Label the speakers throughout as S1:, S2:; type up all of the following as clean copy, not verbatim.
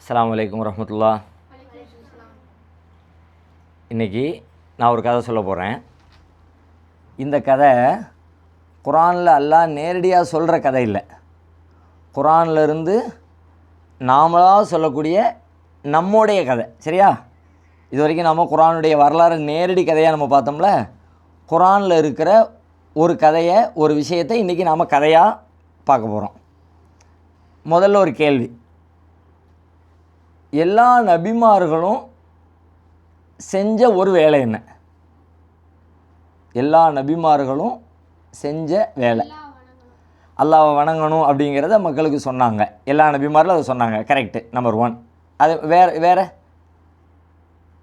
S1: அஸ்ஸலாமு அலைக்கும் வரஹ்மத்துல்லாஹ். இன்றைக்கி நான் ஒரு கதை சொல்ல போகிறேன். இந்த கதை குர்ஆனில் அல்லாஹ் நேரடியாக சொல்கிற கதை இல்லை. குர்ஆனில் இருந்து நாமளாக சொல்லக்கூடிய நம்முடைய கதை. சரியா? இது வரைக்கும் நம்ம குர்ஆனுடைய வரலாறு நேரடி கதையாக நம்ம பார்த்தோம்ல. குர்ஆனில் இருக்கிற ஒரு கதையை, ஒரு விஷயத்தை இன்றைக்கி நாம் கதையாக பார்க்க போகிறோம். முதல்ல ஒரு கேள்வி. எல்லா நபிமார்களும் செஞ்ச ஒரு வேலை என்ன? எல்லா நபிமார்களும் செஞ்ச வேலை அல்லாஹ்வை வணங்கணும் அப்படிங்கிறத மக்களுக்கு சொன்னாங்க. எல்லா நபிமார்களும் அதை சொன்னாங்க. Correct, number 1. அது வேறு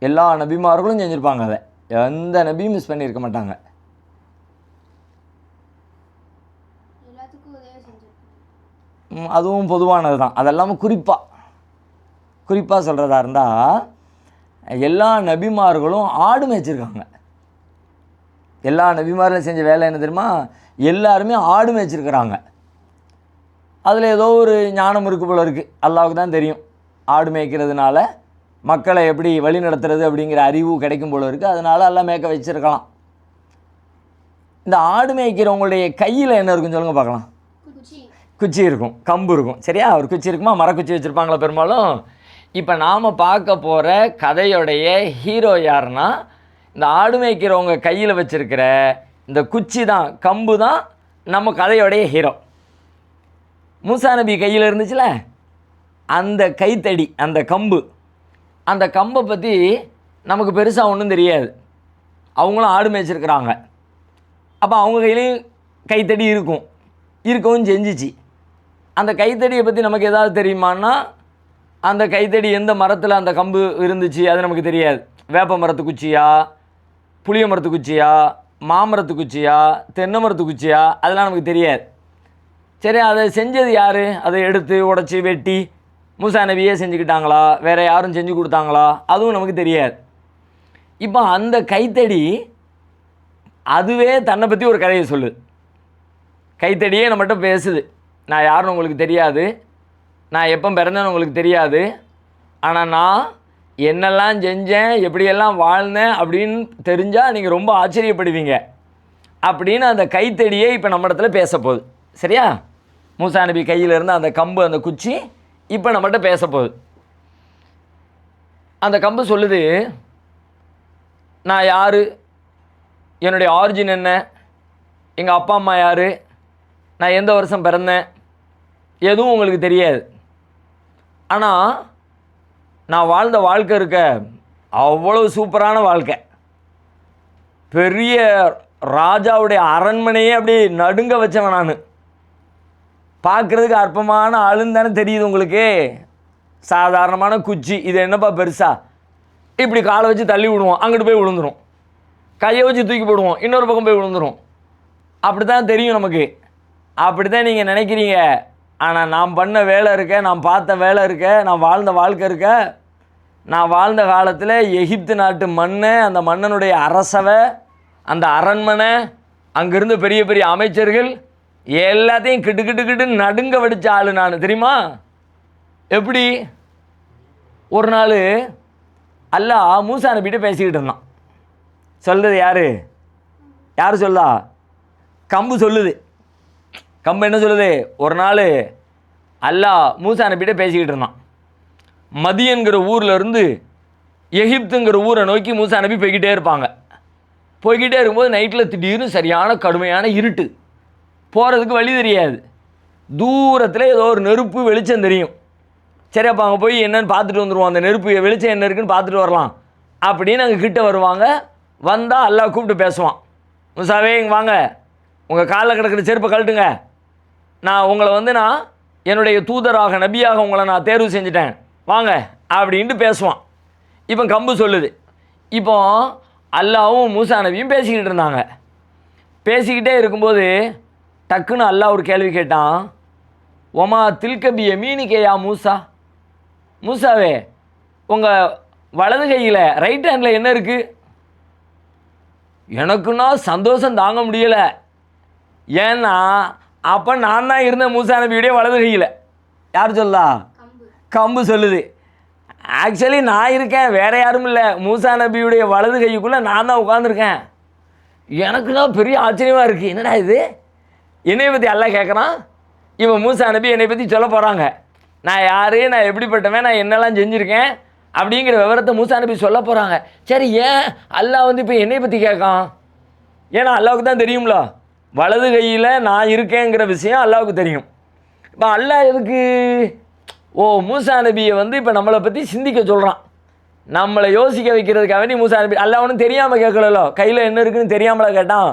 S1: எல்லா நபிமார்களும் செஞ்சுருப்பாங்க. அதை எந்த நபியும் மிஸ் பண்ணியிருக்க மாட்டாங்க. அதுவும் பொதுவானது தான். அதெல்லாமல் குறிப்பாக சொல்கிறதா இருந்தால், எல்லா நபிமார்களும் ஆடு மேய்ச்சிருக்காங்க. எல்லா நபிமார்களும் செஞ்ச வேலை என்ன தெரியுமா? எல்லாருமே ஆடு மேய்ச்சிருக்கிறாங்க. அதில் ஏதோ ஒரு ஞானம் இருக்கு போல இருக்குது. அல்லாஹ்வுக்கு தான் தெரியும். ஆடு மேய்க்கிறதுனால மக்களை எப்படி வழி நடத்துறது அப்படிங்கிற அறிவு கிடைக்கும் போல இருக்குது. அதனால் எல்லாம் மேய்க்க வச்சுருக்கலாம். இந்த ஆடு மேய்க்கிறவங்களுடைய கையில் என்ன இருக்குன்னு சொல்லுங்கள் பார்க்கலாம். குச்சி இருக்கும், கம்பு இருக்கும். சரியா? ஒரு குச்சி இருக்குமா? மரக்குச்சி வச்சுருப்பாங்களா பெரும்பாலும். இப்போ நாம் பார்க்க போகிற கதையுடைய ஹீரோ யாருன்னா, இந்த ஆடு மேய்க்கிறவங்க கையில் வச்சுருக்கிற இந்த குச்சி தான், கம்பு தான் நம்ம கதையோடைய ஹீரோ. மூசா நபி கையில் இருந்துச்சுல, அந்த கைத்தடி, அந்த கம்பு, அந்த கம்பை பற்றி நமக்கு பெருசாக ஒன்றும் தெரியாது. அவங்களும் ஆடு மேய்ச்சிருக்கிறாங்க. அப்போ அவங்க கையிலையும் கைத்தடி இருக்கவும் செஞ்சிச்சு. அந்த கைத்தடியை பற்றி நமக்கு ஏதாவது தெரியுமான்னா, அந்த கைத்தடி எந்த மரத்தில் அந்த கம்பு இருந்துச்சு அது நமக்கு தெரியாது. வேப்ப மரத்து குச்சியா, புளிய மரத்து குச்சியா, மாமரத்து குச்சியா, தென்னை மரத்து குச்சியா, அதெல்லாம் நமக்கு தெரியாது. சரி, அதை செஞ்சது யார்? அதை எடுத்து உடச்சி வெட்டி மூசா நபியே செஞ்சுக்கிட்டாங்களா, வேறு யாரும் செஞ்சு கொடுத்தாங்களா, அதுவும் நமக்கு தெரியாது. இப்போ அந்த கைத்தடி அதுவே தன்னை பற்றி ஒரு கதையை சொல்லுது. கைத்தடியே நம்மகிட்ட பேசுது. நான் யாருன்னு உங்களுக்கு தெரியாது, நான் எப்போ பிறந்தேன்னு உங்களுக்கு தெரியாது, ஆனால் நான் என்னெல்லாம் செஞ்சேன், எப்படியெல்லாம் வாழ்ந்தேன் அப்படின்னு தெரிஞ்சால் நீங்கள் ரொம்ப ஆச்சரியப்படுவீங்க அப்படின்னு அந்த கைத்தடியே இப்போ நம்ம இடத்துல பேச போகுது. சரியா? மூசா நபி கையில் இருந்த அந்த கம்பு, அந்த குச்சி இப்போ நம்மகிட்ட பேச போகுது. அந்த கம்பு சொல்லுது, நான் யார், என்னுடைய ஆரிஜின் என்ன, எங்கள் அப்பா அம்மா யார், நான் எந்த வருஷம் பிறந்தேன், எதுவும் உங்களுக்கு தெரியாது. ஆனால் நான் வாழ்ந்த வாழ்க்கை இருக்க அவ்வளோ சூப்பரான வாழ்க்கை. பெரிய ராஜாவுடைய அரண்மனையே அப்படி நடுங்க வச்சவன் நான். பார்க்குறதுக்கு அற்பமான ஆளுன்னு தானே தெரியுது உங்களுக்கு. சாதாரணமான குச்சி, இது என்னப்பா பெருசா? இப்படி காலை வச்சு தள்ளி விடுவோம், அங்கிட்டு போய் விழுந்துடும். கையை வச்சு தூக்கி போடுவோம், இன்னொரு பக்கம் போய் விழுந்துடும். அப்படி தான் தெரியும் நமக்கு. அப்படி தான் நீங்கள் நினைக்கிறீங்க. ஆனால் நான் பண்ண வேலை இருக்க, நான் பார்த்த வேலை இருக்க, நான் வாழ்ந்த வாழ்க்கை இருக்க. நான் வாழ்ந்த காலத்தில் எகிப்து நாட்டு மண்ணை, அந்த மன்னனுடைய அரசவை, அந்த அரண்மனை, அங்கேருந்து பெரிய பெரிய அமைச்சர்கள் எல்லாத்தையும் கிட்டு நடுங்க வடித்த ஆள் நான். தெரியுமா? எப்படி? ஒரு நாள் அல்லாஹ் மூசா நபிகிட்ட பேசிக்கிட்டு இருந்தான். சொல்கிறது யார் சொல்லா? கம்பு சொல்லுது. கம்பு என்ன சொல்லுது? ஒரு நாள் அல்லாஹ் மூசா நபிகிட்ட பேசிக்கிட்டு இருந்தான். மதியன்கிற ஊரில் இருந்து எகிப்துங்கிற ஊரை நோக்கி மூசா நபி போய்கிட்டே இருப்பாங்க. போய்கிட்டே இருக்கும்போது நைட்டில் திடீர்னு சரியான கடுமையான இருட்டு. போகிறதுக்கு வழி தெரியாது. தூரத்தில் ஏதோ ஒரு நெருப்பு வெளிச்சம் தெரியும். சரி, அப்போ அங்கே போய் என்னென்னு பார்த்துட்டு வந்துடுவோம், அந்த நெருப்பு வெளிச்சம் என்ன இருக்குன்னு பார்த்துட்டு வரலாம் அப்படின்னு அங்கே கிட்ட வருவாங்க. வந்தால் அல்லாஹ் கூப்பிட்டு பேசுவான். மூசாவே இங்கே வாங்க, உங்கள் காலில் கிடக்கிற செருப்பை கழட்டுங்க, நான் உங்களை நான் என்னுடைய தூதராக, நபியாக உங்களை நான் தேர்வு செஞ்சுட்டேன், வாங்க அப்படின்ட்டு பேசுவான். இப்போ கம்பு சொல்லுது. இப்போ அல்லாவும் மூசா நபியும் பேசிக்கிட்டு இருந்தாங்க. பேசிக்கிட்டே இருக்கும்போது டக்குன்னு அல்லாஹ் ஒரு கேள்வி கேட்டான். ஒமா தில்கபிய மீனிக்கையா மூசா, மூசாவே உங்கள் வலது கையில், ரைட் ஹேண்டில் என்ன இருக்குது? எனக்குன்னா சந்தோஷம் தாங்க முடியலை. ஏன்னா அப்போ நான் தான் இருந்தேன் மூசா நபியுடைய வலது கையில். யார் சொல்லா? கம்பு சொல்லுது. ஆக்சுவலி நான் இருக்கேன், வேறு யாரும் இல்லை. மூசா நபியுடைய வலது கைக்குள்ளே நான் தான் உட்காந்துருக்கேன். எனக்கு தான் பெரிய ஆச்சரியமாக இருக்குது. என்னடா இது, என்னை பற்றி அல்லாஹ் கேட்குறான். இவன் மூசா நபி என்னை பற்றி சொல்ல போகிறாங்க. நான் யார், நான் எப்படிப்பட்டவன், நான் என்னெல்லாம் செஞ்சுருக்கேன் அப்படிங்கிற விவரத்தை மூசா நபி சொல்ல போகிறாங்க. சரி, ஏன் அல்லாஹ் வந்து இப்போ என்னை பற்றி கேட்கான்? ஏன்னா அல்லாவுக்கு தான் தெரியும்ல, வலது கையில் நான் இருக்கேங்கிற விஷயம் அல்லாவுக்கு தெரியும். இப்போ அல்லாஹ் எதுக்கு மூசா நபியை வந்து இப்போ நம்மளை பற்றி சிந்திக்க சொல்கிறான், நம்மளை யோசிக்க வைக்கிறதுக்காக வேண்டி. மூசா நபி அல்லாஹ் ஒன்றும் தெரியாமல் கேட்கலோ, கையில் என்ன இருக்குன்னு தெரியாமலா கேட்டான்,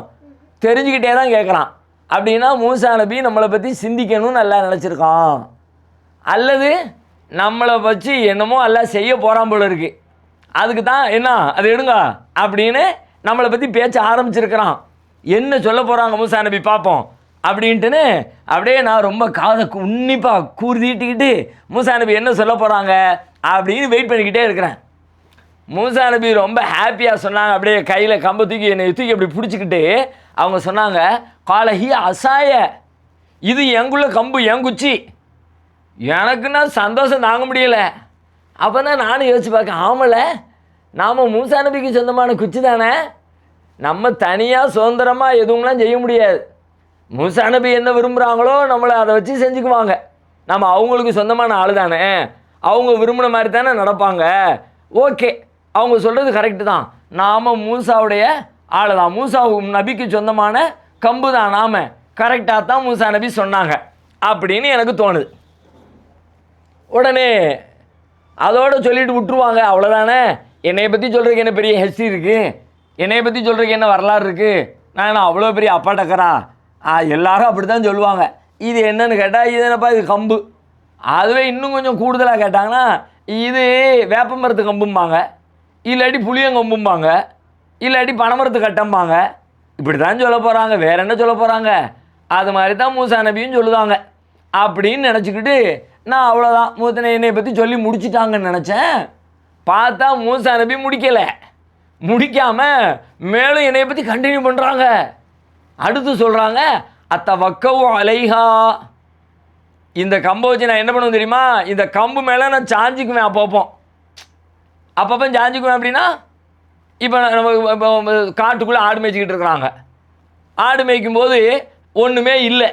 S1: தெரிஞ்சுக்கிட்டே தான் கேட்குறான். அப்படின்னா மூசா நபி நம்மளை பற்றி சிந்திக்கணும்னு அல்லாஹ் நினச்சிருக்கான், அல்லது நம்மளை வச்சு என்னமோ அல்லாஹ் செய்ய போகிறான் போல இருக்குது. அதுக்கு தான் என்ன அது எடுங்க அப்படின்னு நம்மளை பற்றி பேச்ச ஆரம்பிச்சிருக்கிறான். என்ன சொல்ல போகிறாங்க மூசா நபி பார்ப்போம் அப்படின்ட்டுன்னு அப்படியே நான் ரொம்ப காதை உன்னிப்பாக கூர்தீட்டிக்கிட்டு மூசா நபி என்ன சொல்ல போகிறாங்க அப்படின்னு வெயிட் பண்ணிக்கிட்டே இருக்கிறேன். மூசா நபி ரொம்ப ஹாப்பியாக சொன்னாங்க. அப்படியே கையில் கம்பை தூக்கி என்னை தூக்கி அப்படி பிடிச்சிக்கிட்டு அவங்க சொன்னாங்க, காலஹி அசாய, இது எங்குள்ள கம்பு, என் குச்சி. எனக்குன்னா சந்தோஷம் தாங்க முடியலை. அப்போ தான் நானும் யோசிச்சு பார்க்க, ஆமல நாம் மூசா நபிக்கு சொந்தமான குச்சி தானே, நம்ம தனியாக சுதந்திரமாக எதுவும்லாம் செய்ய முடியாது. மூசா நபி என்ன விரும்புகிறாங்களோ நம்மளை அதை வச்சு செஞ்சுக்குவாங்க. நம்ம அவங்களுக்கு சொந்தமான ஆள் தானே, அவங்க விரும்பின மாதிரி தானே நடப்பாங்க. ஓகே, அவங்க சொல்கிறது கரெக்டு தான், நாம் மூசாவுடைய ஆள் தான், மூசா நபிக்கு சொந்தமான கம்பு தான் நாம், கரெக்டாக தான் மூசா நபி சொன்னாங்க அப்படின்னு எனக்கு தோணுது. உடனே அதோடு சொல்லிட்டு விட்டுருவாங்க, அவ்வளோதானே. என்னை பற்றி சொல்கிறதுக்கு என்ன பெரிய ஹிஸ்ட்ரி இருக்குது, என்னை பற்றி சொல்கிறதுக்கு என்ன வரலாறு இருக்குது, நான் என்ன அவ்வளோ பெரிய அப்பா டக்கரா? எல்லாரும் அப்படி தான் சொல்லுவாங்க. இது என்னன்னு கேட்டால், இது என்னப்பா இது கம்பு. அதுவே இன்னும் கொஞ்சம் கூடுதலாக கேட்டாங்கன்னா, இது வேப்பமரத்து கம்பும்பாங்க, இல்லாட்டி புளியங்கம்பும்பாங்க, இல்லாட்டி பனைமரத்து கட்டம்பாங்க. இப்படி தான் சொல்ல போகிறாங்க, வேறு என்ன சொல்ல போகிறாங்க? அது மாதிரி தான் மூசா நபியும் சொல்லுவாங்க அப்படின்னு நினச்சிக்கிட்டு நான் அவ்வளோதான் மூத்தனை என்னை பற்றி சொல்லி முடிச்சிட்டாங்கன்னு நினச்சேன். பார்த்தா மூசா நபி முடிக்கலை. முடிக்காமல் மேலும் என்னை பற்றி கண்டினியூ பண்ணுறாங்க. அடுத்து சொல்கிறாங்க, அத்த வக்கவும் அலைஹா, இந்த கம்பை வச்சு நான் என்ன பண்ணுவேன் தெரியுமா, இந்த கம்பு மேலே நான் சாஞ்சிக்குவேன். அப்பப்போ சாஞ்சிக்குவேன். அப்படின்னா இப்போ நம்ம காட்டுக்குள்ளே ஆடு மேய்ச்சிக்கிட்டு இருக்கிறாங்க. ஆடு மேய்க்கும்போது ஒன்றுமே இல்லை,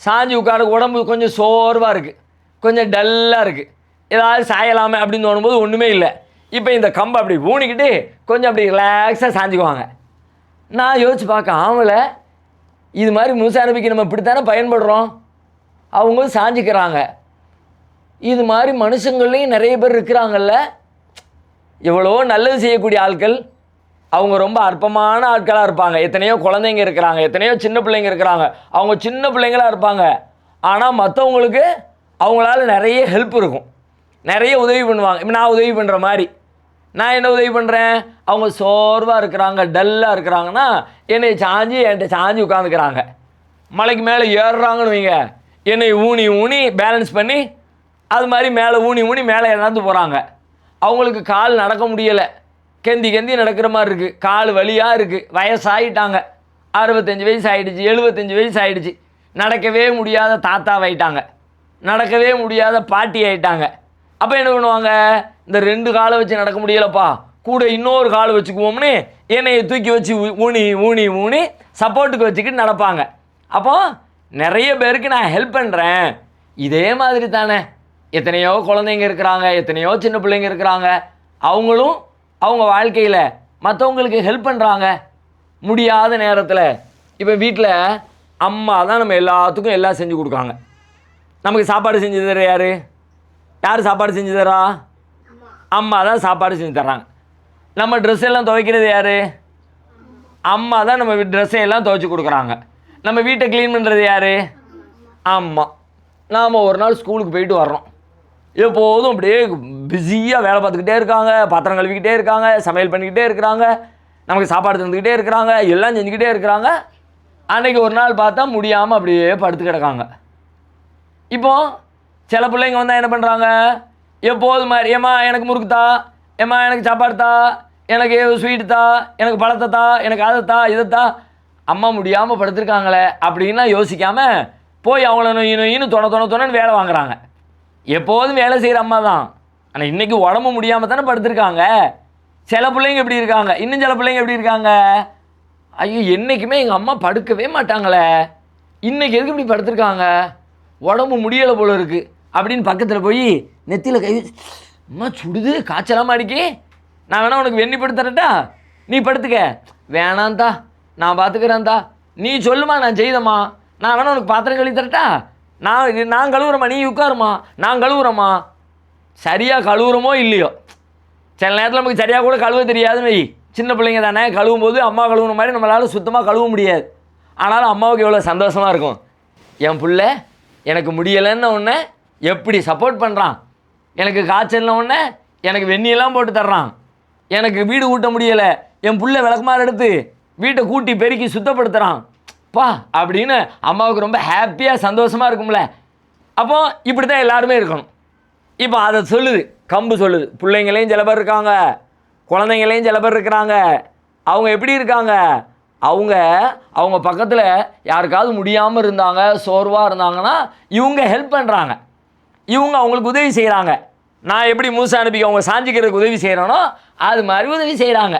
S1: சாஞ்சி உட்கார உடம்பு கொஞ்சம் சோர்வாக இருக்குது, கொஞ்சம் டல்லாக இருக்குது, ஏதாவது சாயலாமே அப்படின்னு தோணும்போது ஒன்றுமே இல்லை. இப்போ இந்த கம்பை அப்படி ஊனிக்கிட்டு கொஞ்சம் அப்படி ரிலாக்ஸாக சாஞ்சிக்குவாங்க. நான் யோசிச்சு பார்க்க, ஆமல இது மாதிரி மூசா நபிக்கு நம்ம இப்படித்தானே பயன்படுறோம், அவங்க சாஞ்சிக்கிறாங்க. இது மாதிரி மனுஷங்கள்லேயும் நிறைய பேர் இருக்கிறாங்கல்ல, எவ்வளோ நல்லது செய்யக்கூடிய ஆட்கள், அவங்க ரொம்ப அற்பமான ஆட்களாக இருப்பாங்க. எத்தனையோ குழந்தைங்க இருக்கிறாங்க, எத்தனையோ சின்ன பிள்ளைங்க இருக்கிறாங்க, அவங்க சின்ன பிள்ளைங்களாக இருப்பாங்க. ஆனால் மற்றவங்களுக்கு அவங்களால நிறைய ஹெல்ப் இருக்கும், நிறைய உதவி பண்ணுவாங்க. இப்போ நான் உதவி பண்ணுற மாதிரி நான் என்ன உதவி பண்ணுறேன், அவங்க சோர்வாக இருக்கிறாங்க, டல்லாக இருக்கிறாங்கன்னா என்கிட்ட சாஞ்சி உட்காந்துக்கிறாங்க. மலைக்கு மேலே ஏறுறாங்கன்னு வைங்க, என்னை ஊனி ஊனி பேலன்ஸ் பண்ணி அது மாதிரி மேலே ஊனி ஊனி மேலே நடந்து போகிறாங்க. அவங்களுக்கு கால் நடக்க முடியலை, கெந்தி நடக்கிற மாதிரி இருக்குது, கால் வலியாக இருக்குது, வயசாகிட்டாங்க, 65 வயசு ஆகிடுச்சு, 75 வயசு ஆகிடுச்சு, நடக்கவே முடியாத தாத்தாவாயிட்டாங்க, நடக்கவே முடியாத பாட்டி ஆகிட்டாங்க. அப்போ என்ன பண்ணுவாங்க, இந்த 2 காலை வச்சு நடக்க முடியலப்பா, கூட இன்னொரு காலை வச்சுக்குவோம்னு என்னையை தூக்கி வச்சு ஊனி ஊனி ஊனி சப்போர்ட்டுக்கு வச்சுக்கிட்டு நடப்பாங்க. அப்போ நிறைய பேருக்கு நான் ஹெல்ப் பண்ணுறேன். இதே மாதிரி தானே எத்தனையோ குழந்தைங்க இருக்கிறாங்க, எத்தனையோ சின்ன பிள்ளைங்க இருக்கிறாங்க, அவங்களும் அவங்க வாழ்க்கையில் மற்றவங்களுக்கு ஹெல்ப் பண்ணுறாங்க முடியாத நேரத்தில். இப்போ வீட்டில் அம்மா தான் நம்ம எல்லாத்துக்கும் எல்லாம் செஞ்சு கொடுக்காங்க. நமக்கு சாப்பாடு செஞ்சு தர யார், யார் சாப்பாடு செஞ்சு தரா? அம்மா தான் சாப்பாடு செஞ்சு தர்றாங்க. நம்ம ட்ரெஸ் எல்லாம் துவைக்கிறது யார்? அம்மா தான் நம்ம ட்ரெஸ்ஸையெல்லாம் துவைச்சி கொடுக்குறாங்க. நம்ம வீட்டை க்ளீன் பண்ணுறது யார்? அம்மா. நாம் ஒரு நாள் ஸ்கூலுக்கு போயிட்டு வர்றோம், எப்போதும் அப்படியே பிஸியாக வேலை பார்த்துக்கிட்டே இருக்காங்க, பாத்திரம் கழுவிக்கிட்டே இருக்காங்க, சமையல் பண்ணிக்கிட்டே இருக்கிறாங்க, நமக்கு சாப்பாடு தந்துக்கிட்டே இருக்கிறாங்க, எல்லாம் செஞ்சுக்கிட்டே இருக்கிறாங்க. அன்றைக்கி ஒரு நாள் பார்த்தா முடியாமல் அப்படியே படுத்து கிடக்காங்க. இப்போது சில பிள்ளைங்க வந்தால் என்ன பண்ணுறாங்க, எப்போதும் மாதிரி ஏம்மா எனக்கு முறுக்குத்தா, ஏம்மா எனக்கு சாப்பாடு தா, எனக்கு ஸ்வீட்டு தா, எனக்கு பழத்தை தா, எனக்கு அதைத்தா இதைத்தா. அம்மா முடியாமல் படுத்துருக்காங்களே அப்படின்னா யோசிக்காமல் போய் அவங்கள நொயின்னு தொணன்னு வேலை வாங்குறாங்க. எப்போதும் வேலை செய்கிற அம்மா தான், ஆனால் இன்றைக்கி உடம்பு முடியாமல் தானே படுத்திருக்காங்க. சில பிள்ளைங்க எப்படி இருக்காங்க, இன்னும் சில பிள்ளைங்க எப்படி இருக்காங்க, ஐயோ என்றைக்குமே எங்கள் அம்மா படுக்கவே மாட்டாங்களே, இன்றைக்கி எதுக்கு இப்படி படுத்திருக்காங்க, உடம்பு முடியலை போல இருக்குது அப்படின்னு பக்கத்தில் போய் நெத்தியில் கை அம்மா சுடுது, காய்ச்சலாமல் அடிக்கி, நான் வேணா உனக்கு வெண்ணி படுத்துறட்டா, நீ படுத்துக்க, வேணாந்தா நான் பார்த்துக்கிறேன்தா, நீ சொல்லுமா நான் செய்தம்மா, நான் வேணா உனக்கு பாத்திரம் கழுவி தரட்டா, நான் கழுவுறம்மா, நீ உட்காருமா, நான் கழுவுறம்மா. சரியாக கழுவுறமோ இல்லையோ, சில நேரத்தில் நமக்கு சரியாக கூட கழுவ தெரியாதுன்னு வை, சின்ன பிள்ளைங்க தானே, கழுவும் போது அம்மா கழுவுன மாதிரி நம்மளால் சுத்தமாக கழுவ முடியாது. ஆனாலும் அம்மாவுக்கு எவ்வளோ சந்தோஷமாக இருக்கும், என் பிள்ளை எனக்கு முடியலைன்னு ஒன்று எப்படி சப்போர்ட் பண்ணுறான், எனக்கு காய்ச்சல்னு ஒன்று எனக்கு வெந்நியெல்லாம் போட்டு தர்றான், எனக்கு வீடு கூட்ட முடியலை, என் பிள்ளை விளக்குமாறு எடுத்து வீட்டை கூட்டி பெருக்கி சுத்தப்படுத்துகிறான் பா அப்படின்னு அம்மாவுக்கு ரொம்ப ஹாப்பியாக சந்தோஷமாக இருக்கும்ல. அப்போ இப்படி தான் எல்லாருமே இருக்கணும். இப்போ அதை சொல்லுது கம்பு, சொல்லுது பிள்ளைங்களையும் சில பேர் இருக்காங்க, குழந்தைங்களையும் சில பேர் இருக்கிறாங்க. அவங்க எப்படி இருக்காங்க, அவங்க பக்கத்தில் யாருக்காவது முடியாமல் இருந்தாங்க, சோர்வாக இருந்தாங்கன்னா இவங்க ஹெல்ப் பண்ணுறாங்க, இவங்க அவங்களுக்கு உதவி செய்கிறாங்க. நான் எப்படி மூசா நபிக்கு அவங்க சாஞ்சிக்கிறதுக்கு உதவி செய்கிறேனோ அது மாதிரி உதவி செய்கிறாங்க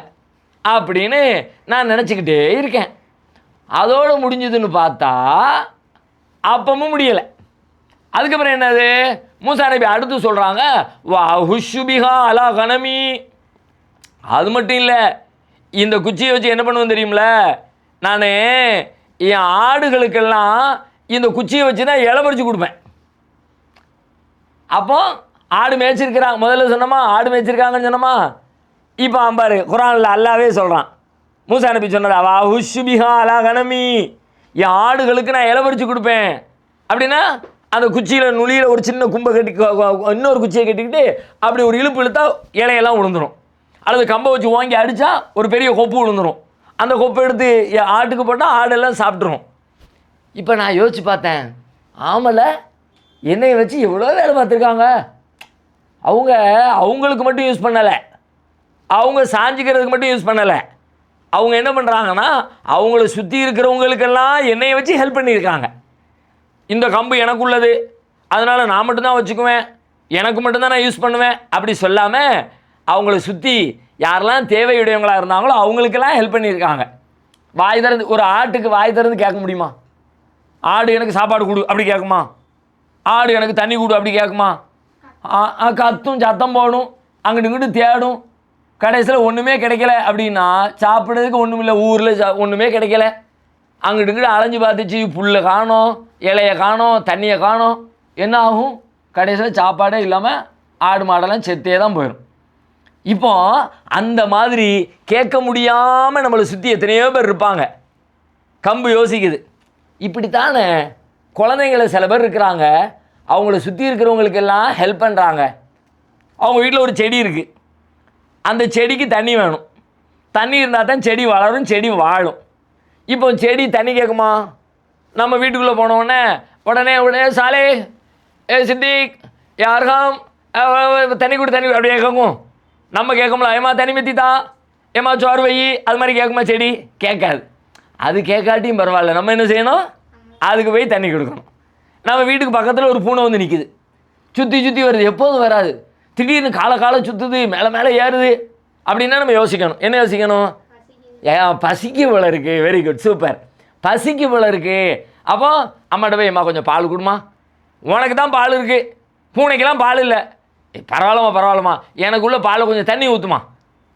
S1: அப்படின்னு நான் நினச்சிக்கிட்டே இருக்கேன். அதோடு முடிஞ்சதுன்னு பார்த்தா அப்பமும் முடியலை. அதுக்கப்புறம் என்னது, மூசா நபி அடுத்து சொல்கிறாங்க, வா ஹுஷுபிஹா அலா கனமி. அது மட்டும் இல்லை, இந்த குச்சியை வச்சு என்ன பண்ணுவேன் தெரியுமில, நான் என் ஆடுகளுக்கெல்லாம் இந்த குச்சியை வச்சு தான் இலை பறித்து கொடுப்பேன். அப்போ ஆடு மேய்ச்சிருக்கிறாங்க, முதல்ல சொன்னோமா ஆடு மேய்ச்சிருக்காங்கன்னு சொன்னோமா, இப்போ அம்பாரு குரானில் அல்லாவே சொல்கிறான், மூசா நபி சொன்னதா, வா ஹுஷுபிஹா அலா கனமி, என் ஆடுகளுக்கு நான் இலை பறித்து கொடுப்பேன். அப்படின்னா அந்த குச்சியில் நுழியில் ஒரு சின்ன கும்பை கட்டி இன்னொரு குச்சியை கட்டிக்கிட்டு அப்படி ஒரு இழுப்பு இழுத்தா இலையெல்லாம் விழுந்துடும், அல்லது கம்பை வச்சு வாங்கி அடித்தா ஒரு பெரிய கொப்பு விழுந்துடும், அந்த கொப்பை எடுத்து ஆட்டுக்கு போட்டால் ஆடெல்லாம் சாப்பிட்ரும். இப்போ நான் யோசித்து பார்த்தேன், ஆமல எண்ணெயை வச்சு எவ்வளோ வேலை பார்த்துருக்காங்க. அவங்களுக்கு மட்டும் யூஸ் பண்ணலை, அவங்க சாஞ்சிக்கிறதுக்கு மட்டும் யூஸ் பண்ணலை, அவங்க என்ன பண்ணுறாங்கன்னா அவங்கள சுற்றி இருக்கிறவங்களுக்கெல்லாம் எண்ணெயை வச்சு ஹெல்ப் பண்ணியிருக்காங்க. இந்த கம்பு எனக்கு உள்ளது, அதனால் நான் மட்டும்தான் வச்சுக்குவேன், எனக்கு மட்டும்தான் நான் யூஸ் பண்ணுவேன் அப்படி சொல்லாமல் அவங்கள சுற்றி யாரெல்லாம் தேவையுடையவங்களாக இருந்தாங்களோ அவங்களுக்கெல்லாம் ஹெல்ப் பண்ணியிருக்காங்க. வாய் திறந்து ஒரு ஆட்டுக்கு வாய் திறந்து கேட்க முடியுமா, ஆடு எனக்கு சாப்பாடு கொடு அப்படி கேட்குமா, ஆடு எனக்கு தண்ணி கொடு அப்படி கேட்குமா, கத்தும் சத்தம் போடும், அங்கிட்டு இங்கிட்டு தேடும், கடைசியில் ஒன்றுமே கிடைக்கல அப்படின்னா சாப்பிட்றதுக்கு ஒன்றும் இல்லை, ஊரில் ஒன்றுமே கிடைக்கல, அங்கிட்டு இங்கிட்டு அலைஞ்சு பார்த்துச்சு, புல்லை காணோம், இலையை காணோம், தண்ணியை காணோம், என்ன ஆகும், கடைசியில் சாப்பாடே இல்லாமல் ஆடு மாடெல்லாம் செத்தே தான் போயிடும். இப்போ அந்த மாதிரி கேட்க முடியாமல் நம்மளை சுற்றி எத்தனையோ பேர் இருப்பாங்க. கம்பு யோசிக்குது, இப்படித்தானே குழந்தைங்கள சில பேர் இருக்கிறாங்க, அவங்கள சுற்றி இருக்கிறவங்களுக்கெல்லாம் ஹெல்ப் பண்ணுறாங்க. அவங்க வீட்டில் ஒரு செடி இருக்குது, அந்த செடிக்கு தண்ணி வேணும், தண்ணி இருந்தால் தான் செடி வளரும், செடி வாழும். இப்போ செடி தண்ணி கேட்குமா, நம்ம வீட்டுக்குள்ளே போனோடனே உடனே சாலே சித்திக் யாருக்காம் தண்ணி கொடு தண்ணி அப்படியே கேட்கும். நம்ம கேட்கும்ல, ஏமா தண்ணி மெத்தித்தா, ஏமா சோறு வை, அது மாதிரி கேட்குமா செடி, கேட்காது. அது கேட்காட்டியும் பரவாயில்ல, நம்ம என்ன செய்யணும், அதுக்கு போய் தண்ணி கொடுக்கணும். நம்ம வீட்டுக்கு பக்கத்தில் ஒரு பூனை வந்து நிற்குது, சுற்றி வருது, எப்போதும் வராது, திடீர்னு காலை சுற்றுது, மேலே ஏறுது அப்படின்னா நம்ம யோசிக்கணும், என்ன யோசிக்கணும், பசிக்கு போல இருக்குது, வெரி குட் சூப்பர், பசிக்கு போல இருக்குது. அப்போ அம்மாட்ட போய் அம்மா கொஞ்சம் பால் கொடுமா, உனக்கு தான் பால் இருக்குது, பூனைக்கெல்லாம் பால் இல்லை, பரவாயில்லம்மா எனக்குள்ளே பாலை கொஞ்சம் தண்ணி ஊற்றுமா,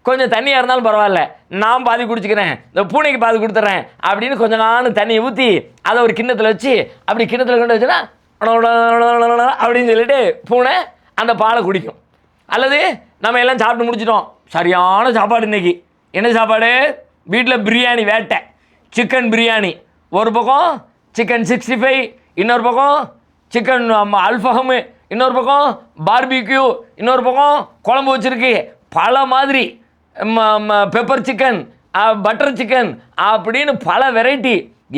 S1: கொஞ்சம் தண்ணியாக இருந்தாலும் பரவாயில்ல, நான் பாதி குடிச்சிக்கிறேன், இந்த பூனைக்கு பாதி கொடுத்துட்றேன் அப்படின்னு கொஞ்சம் நானும் தண்ணியை ஊற்றி அதை ஒரு கிண்ணத்தில் வச்சு அப்படி கிண்ணத்தில் கொண்டு வச்சுன்னா அப்படின்னு சொல்லிட்டு பூனை அந்த பாலை குடிக்கும். அல்லது நம்ம எல்லாம் சாப்பிட்டு முடிச்சிட்டோம், சரியான சாப்பாடு இன்றைக்கி, என்ன சாப்பாடு, வீட்டில் பிரியாணி வேட்டை, சிக்கன் பிரியாணி, ஒரு பக்கம் சிக்கன் 65, இன்னொரு பக்கம் சிக்கன் அல்ஃபஹமு, இன்னொரு பக்கம் பார்பிக்யூ, இன்னொரு பக்கம் குழம்பு வச்சுருக்கு, பல மாதிரி பெப்பர் சிக்கன், பட்டர் சிக்கன் அப்படின்னு பல வெரைட்டி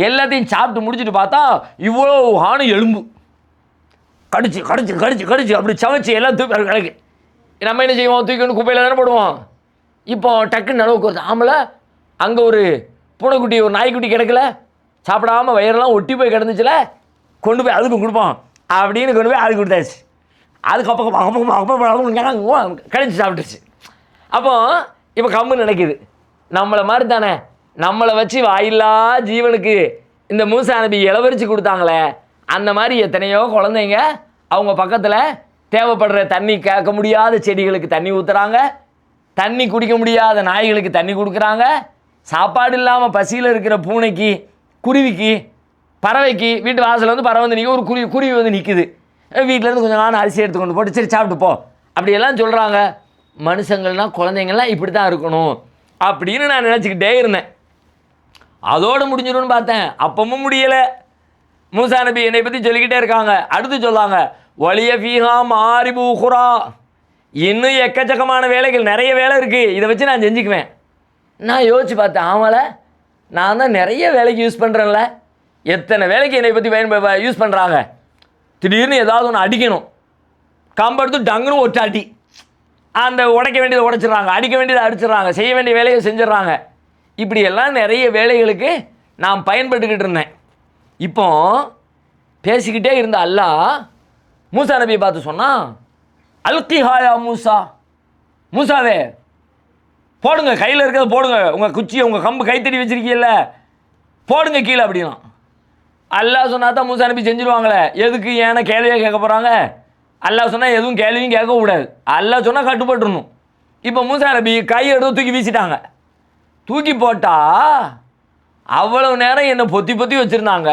S1: எல்லாத்தையும் சாப்பிட்டு முடிச்சுட்டு பார்த்தா இவ்வளோ ஆணு எலும்பு கடிச்சு கடிச்சு கடிச்சு கடிச்சு அப்படி சமைச்சு எல்லாம் தூக்கி கிடக்கு. நம்ம என்ன செய்வோம், தூக்கி ஒன்று குப்பையில் தானே போடுவோம். இப்போ டக்குன்னு நிலவுக்கு வருது, ஆமலை அங்கே ஒரு பூனைக்குட்டி ஒரு நாய்க்குட்டி கிடக்கல, சாப்பிடாமல் வயிறெல்லாம் ஒட்டி போய் கிடந்துச்சுல, கொண்டு போய் அதுக்கு கொடுப்போம் அப்படின்னு கொண்டு போய் அதுக்கு கொடுத்தாச்சு. அதுக்கப்புறம் கழிச்சு சாப்பிட்டுருச்சு. அப்போ இப்போ கம்பு நினைக்குது நம்மளை மாதிரி தானே, நம்மளை வச்சு வாயில்லா ஜீவனுக்கு இந்த மூசா நபி இளவரிச்சு கொடுத்தாங்களே, அந்த மாதிரி எத்தனையோ குழந்தைங்க அவங்க பக்கத்தில் தேவைப்படுற தண்ணி கேட்க முடியாத செடிகளுக்கு தண்ணி ஊற்றுறாங்க, தண்ணி குடிக்க முடியாத நாய்களுக்கு தண்ணி கொடுக்குறாங்க, சாப்பாடு இல்லாமல் பசியில் இருக்கிற பூனைக்கு, குருவிக்கு, பறவைக்கு, வீட்டு வாசலில் வந்து பறவை வந்து நிற்க, ஒரு குருவி வந்து நிற்குது, வீட்டிலேருந்து கொஞ்சம் நானும் அரிசி எடுத்து கொண்டு போட்டு சரி சாப்பிட்டு போ அப்படியெல்லாம் சொல்கிறாங்க. மனுஷங்கள்லாம் குழந்தைங்கள்லாம் இப்படி தான் இருக்கணும் அப்படின்னு நான் நினச்சிக்கிட்டே இருந்தேன். அதோடு முடிஞ்சிடும்னு பார்த்தேன், அப்பவும் முடியலை. மூசா நபி என்னை பற்றி சொல்லிக்கிட்டே இருக்காங்க. அடுத்து சொல்லாங்க வலிய ஃபீஹா மாரிபூஹுரா, இன்னும் எக்கச்சக்கமான வேலைகள், நிறைய வேலை இருக்குது, இதை வச்சு நான் செஞ்சுக்குவேன். நான் யோசிச்சு பார்த்தேன், ஆமால நான் தான் நிறைய வேலைக்கு யூஸ் பண்ணுறேன்ல, எத்தனை வேலைக்கு என்னை பற்றி யூஸ் பண்ணுறாங்க. திடீர்னு ஏதாவது ஒன்று அடிக்கணும், கம்பெடுத்து டங்குன்னு ஒட்டாட்டி அந்த உடைக்க வேண்டியதை உடைச்சிட்றாங்க, அடிக்க வேண்டியதை அடிச்சிட்றாங்க, செய்ய வேண்டிய வேலையை செஞ்சிடறாங்க. இப்படியெல்லாம் நிறைய வேலைகளுக்கு நான் பயன்பட்டுக்கிட்டு இருந்தேன். இப்போ பேசிக்கிட்டே இருந்த அல்லாஹ் மூசா நபியை பார்த்து சொன்னான், அல்கிஹாயா மூசா, மூசாவே போடுங்க, கையில் இருக்கிறத போடுங்க, உங்கள் குச்சி உங்கள் கம்பு கைத்தடி வச்சிருக்கீல்ல போடுங்க கீழே அப்படின்னா. அல்லாஹ் சொன்னா தான் மூசா நபி செஞ்சுருவாங்களே, எதுக்கு ஏன்னா கேள்வியாக கேட்க போகிறாங்க. அல்லாஹ் சொன்னால் எதுவும் கேள்வியும் கேட்கக்கூடாது, அல்லாஹ் சொன்னால் கட்டுப்பட்டுருணும். இப்போ மூசா நபி கையை எடுத்து தூக்கி வீசிட்டாங்க. தூக்கி போட்டால் அவ்வளவு நேரம் என்னை பொத்தி பொத்தி வச்சுருந்தாங்க,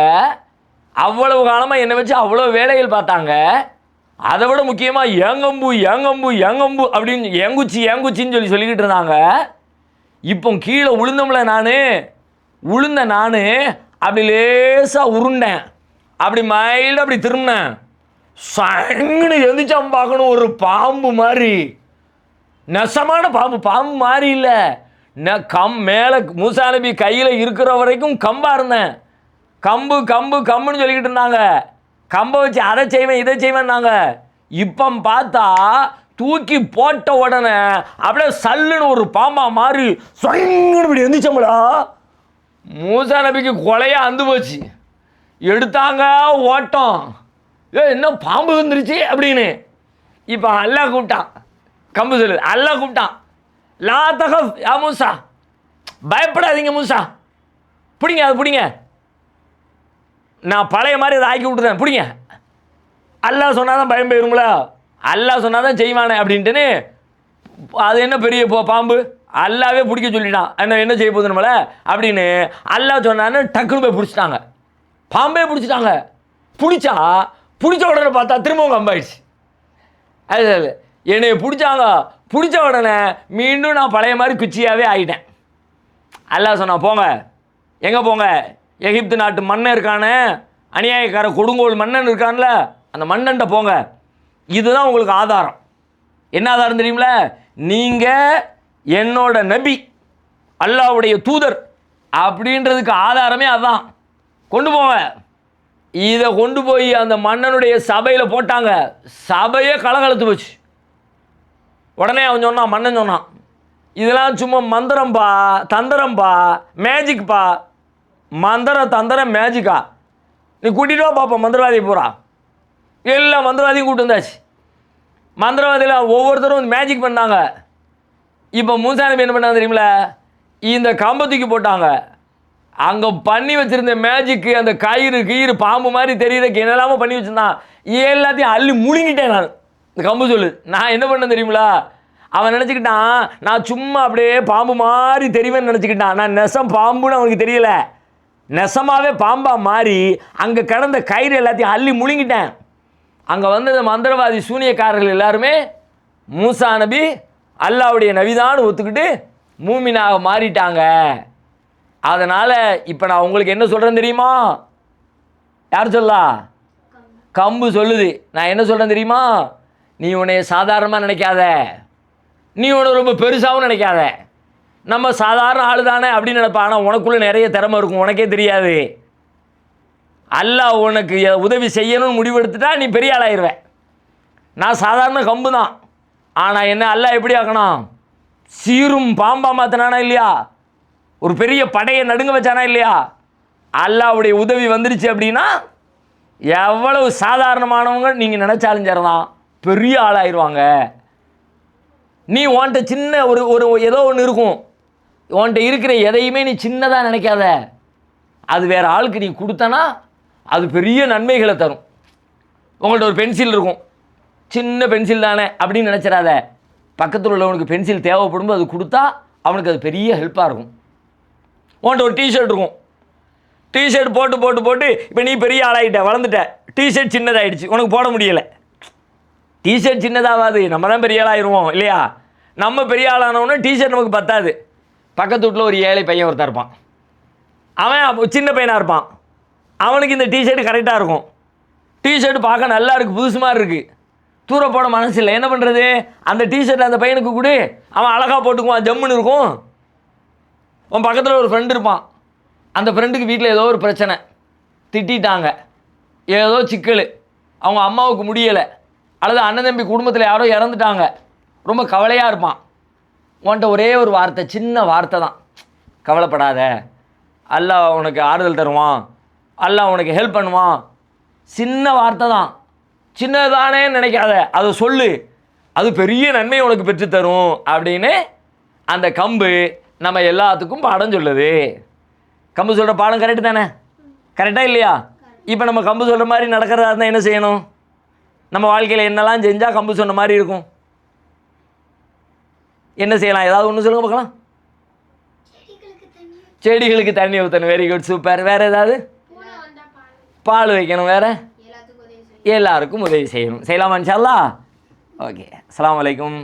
S1: அவ்வளவு காலமாக என்னை வச்சு அவ்வளோ வேலைகள் பார்த்தாங்க. அதை விட முக்கியமாக ஏங்கம்பு ஏங்கம்பு ஏங்கம்பு அப்படின்னு ஏங்குச்சின்னு சொல்லிக்கிட்டு இருந்தாங்க. இப்போ கீழே உளுந்தோம்ல, உளுந்த நான் அப்படி லேசாக உருண்டேன், அப்படி மைல்டு அப்படி திரும்பினேன், சங்குன்னு எந்திரிச்சாம் பார்க்கணும், ஒரு பாம்பு மாதிரி, நெசமான பாம்பு மாதிரி இல்லை, மேலே மூசா நபி கையில் இருக்கிற வரைக்கும் கம்பாக இருந்தேன். கம்புன்னு சொல்லிக்கிட்டு இருந்தாங்க, கம்பை வச்சு அதை செய்வேன் இதை செய்வேன்னாங்க. இப்போ பார்த்தா தூக்கி போட்ட உடனே அப்படியே சல்லுன்னு ஒரு பாம்பா மாதிரி சொங்குன்னு இப்படி எந்திரிச்சோம்டா. மூசா நபிக்கு கொலையா அந்து போச்சு, எடுத்தாங்க ஓட்டம், என்ன பாம்பு வந்துருச்சு அப்படின்னு. இப்போ அல்லாஹ் கூப்பிட்டான், கம்பு சொல்லு, அல்லாஹ் கூப்பிட்டான், லா தகஃப் யா மூசா, பயப்படாதீங்க மூசா, பிடிங்க அது பிடிங்க, நான் பழைய மாதிரி அதை ஆக்கி விட்டுறேன் பிடிங்க. அல்லாஹ் சொன்னாதான் பயம் போயிருங்களா, அல்லாஹ் சொன்னாதான் செய்வானே அப்படின்ட்டுன்னு. அது என்ன பெரிய பாம்பு, அல்லாவே பிடிக்க சொல்லிட்டான், என்ன செய்ய போகுது நம்மள அப்படின்னு. அல்லாஹ் சொன்னான்னு டக்குன்னு போய் பிடிச்சிட்டாங்க, பாம்பே பிடிச்சிட்டாங்க. பிடிச்ச உடனே பார்த்தா திரும்பவும் கம்பாயிடுச்சு. அது என்னை பிடிச்ச உடனே மீண்டும் நான் பழைய மாதிரி குச்சியாகவே ஆகிட்டேன். அல்லாஹ் சொன்னா போங்க, எங்கே போங்க, எகிப்து நாட்டு மன்னன் இருக்கானே, அநியாயக்கார கொடுங்கோல் மன்னன் இருக்கான்ல, அந்த மன்னன்ட்ட போங்க, இதுதான் உங்களுக்கு ஆதாரம். என்ன ஆதாரம் தெரியுமில, நீங்கள் என்னோட நபி, அல்லாஹ்வுடைய தூதர் அப்படின்றதுக்கு ஆதாரமே அதுதான், கொண்டு போங்க. இதை கொண்டு போய் அந்த மன்னனுடைய சபையில் போட்டாங்க, சபையே கலகலத்து போச்சு. உடனே அவன் சொன்னான், மன்னன் சொன்னான், இதெல்லாம் சும்மா மந்திரம்பா தந்திரம்பா மேஜிக்பா, தந்திரம் மேஜிக்கா, நீ கூட்டிகிட்டு வா பார்ப்போம் மந்திரவாதியை பூரா. எல்லா மந்திரவாதியும் கூப்பிட்டு வந்தாச்சு. மந்திரவாதியில் ஒவ்வொருத்தரும் மேஜிக் பண்ணாங்க. இப்போ மூசா நபி என்ன பண்ணாங்க தெரியுமில, இந்த கம்பத்துக்கு போட்டாங்க, அங்கே பண்ணி வச்சுருந்த மேஜிக்கு, அந்த கயிறு பாம்பு மாதிரி தெரியுறதுக்கு என்னெல்லாமோ பண்ணி வச்சுருந்தான், எல்லாத்தையும் அள்ளி முழுங்கிட்டேன் நான். இந்த கம்பு சொல்லு, நான் என்ன பண்ணேன் தெரியுமில, அவன் நினச்சிக்கிட்டான் நான் சும்மா அப்படியே பாம்பு மாதிரி தெரிவேன்னு நினச்சிக்கிட்டான். நான் நெசம் பாம்புன்னு அவனுக்கு தெரியல, நெசமாகவே பாம்பா மாறி அங்கே கடந்த கயிறு எல்லாத்தையும் அள்ளி முழுங்கிட்டேன். அங்கே வந்தது மந்திரவாதி சூனியக்காரர்கள் எல்லாருமே மூசா நபி அல்லாஹ்வுடைய நபிதான் ஒத்துக்கிட்டு மூமினாக மாறிட்டாங்க. அதனால் இப்போ நான் உங்களுக்கு என்ன சொல்கிறேன் தெரியுமா, யார் சொல்லா, கம்பு சொல்லுது. நான் என்ன சொல்கிறேன் தெரியுமா, நீ உன்னை சாதாரணமாக நினைக்காத, நீ உன்னை ரொம்ப பெருசாகவும் நினைக்காத, நம்ம சாதாரண ஆள் தானே அப்படின்னு நினைப்பா. ஆனால் உனக்குள்ளே நிறைய திறமை இருக்கும், உனக்கே தெரியாது. அல்லாஹ் உனக்கு உதவி செய்யணும்னு முடிவெடுத்துட்டா நீ பெரிய ஆளாயிருவேன். நான் சாதாரண கம்பு தான், ஆனால் என்ன அல்லாஹ் எப்படி ஆக்கணும், சீரும் பாம்பா மாற்றினானா இல்லையா, ஒரு பெரிய படையை நடுங்க வச்சானா இல்லையா. அல்லாஹ்வுடைய உதவி வந்துருச்சு அப்படின்னா எவ்வளவு சாதாரணமானவங்க நீங்கள் நினச்சாலும் சரிதான், பெரிய ஆளாயிருவாங்க. நீ உன்கிட்ட சின்ன ஒரு ஏதோ ஒன்று இருக்கும், உன்கிட்ட இருக்கிற எதையுமே நீ சின்னதாக நினைக்காத. அது வேறு ஆளுக்கு நீ கொடுத்தனா அது பெரிய நன்மைகளை தரும். உங்கள்கிட்ட ஒரு பென்சில் இருக்கும், சின்ன பென்சில் தானே அப்படின்னு நினச்சிடாத. பக்கத்தில் உள்ளவனுக்கு பென்சில் தேவைப்படும் அது கொடுத்தா அவனுக்கு அது பெரிய ஹெல்ப்பாக இருக்கும். உன்கிட்ட ஒரு டிஷர்ட் இருக்கும், டிஷர்ட் போட்டு போட்டு போட்டு இப்போ நீ பெரிய ஆளாகிட்ட, வளர்ந்துட்ட, டிஷர்ட் சின்னதாகிடுச்சு, உனக்கு போட முடியலை. டிஷர்ட் சின்னதாகாது, நம்ம தான் பெரிய ஆளாகிடுவோம் இல்லையா? நம்ம பெரிய ஆளானவொன்னே டிஷர்ட் நமக்கு பத்தாது. பக்கத்து வீட்டில் ஒரு ஏழை பையன் ஒருத்தர் இருப்பான், அவன் சின்ன பையனாக இருப்பான், அவனுக்கு இந்த டிஷர்ட் கரெக்டாக இருக்கும். டிஷர்ட் பார்க்க நல்லா இருக்குது, புதுசு மாதிரி இருக்குது, தூர போட மனசு இல்லை. என்ன பண்ணுறது? அந்த டிஷர்ட் அந்த பையனுக்கு கொடு, அவன் அழகாக போட்டுக்குவான், ஜம்முன்னு இருக்கும். உன் பக்கத்தில் ஒரு ஃப்ரெண்டு இருப்பான், அந்த ஃப்ரெண்டுக்கு வீட்டில் ஏதோ ஒரு பிரச்சனை, திட்டாங்க, ஏதோ சிக்கல், அவங்க அம்மாவுக்கு முடியலை, அல்லது அண்ணன் தம்பி குடும்பத்தில் யாரோ இறந்துட்டாங்க, ரொம்ப கவலையாக இருப்பான். உன்கிட்ட ஒரே ஒரு வார்த்தை, சின்ன வார்த்தை தான், கவலைப்படாத, அல்லாஹ் உனக்கு ஆறுதல் தருவான், அல்லாஹ் உனக்கு ஹெல்ப் பண்ணுவான். சின்ன வார்த்தை தான், சின்னதானே நினைக்காத, அதை சொல்லு, அது பெரிய நன்மை உனக்கு பெற்றுத்தரும் அப்படின்னு அந்த கம்பு நம்ம எல்லாத்துக்கும் பாடம் சொல்லுது. கம்பு சொல்கிற பாடம் கரெக்டு தானே? கரெக்டாக இல்லையா? இப்போ நம்ம கம்பு சொல்கிற மாதிரி நடக்கிறதா இருந்தால் என்ன செய்யணும்? நம்ம வாழ்க்கையில் என்னெல்லாம் செஞ்சால் கம்பு சொன்ன மாதிரி இருக்கும்? என்ன செய்யலாம்? ஏதாவது ஒன்று சொல்லுங்க பார்க்கலாம். செடிகளுக்கு தண்ணி ஊற்றணும். Very good, super. வேறு ஏதாவது? பால் வைக்கணும். வேறு? எல்லாருக்கும் உதவி செய்யணும். செய்யலாமா இன்ஷா அல்லாஹ்? ஓகே, அஸ்ஸலாமு அலைக்கும்.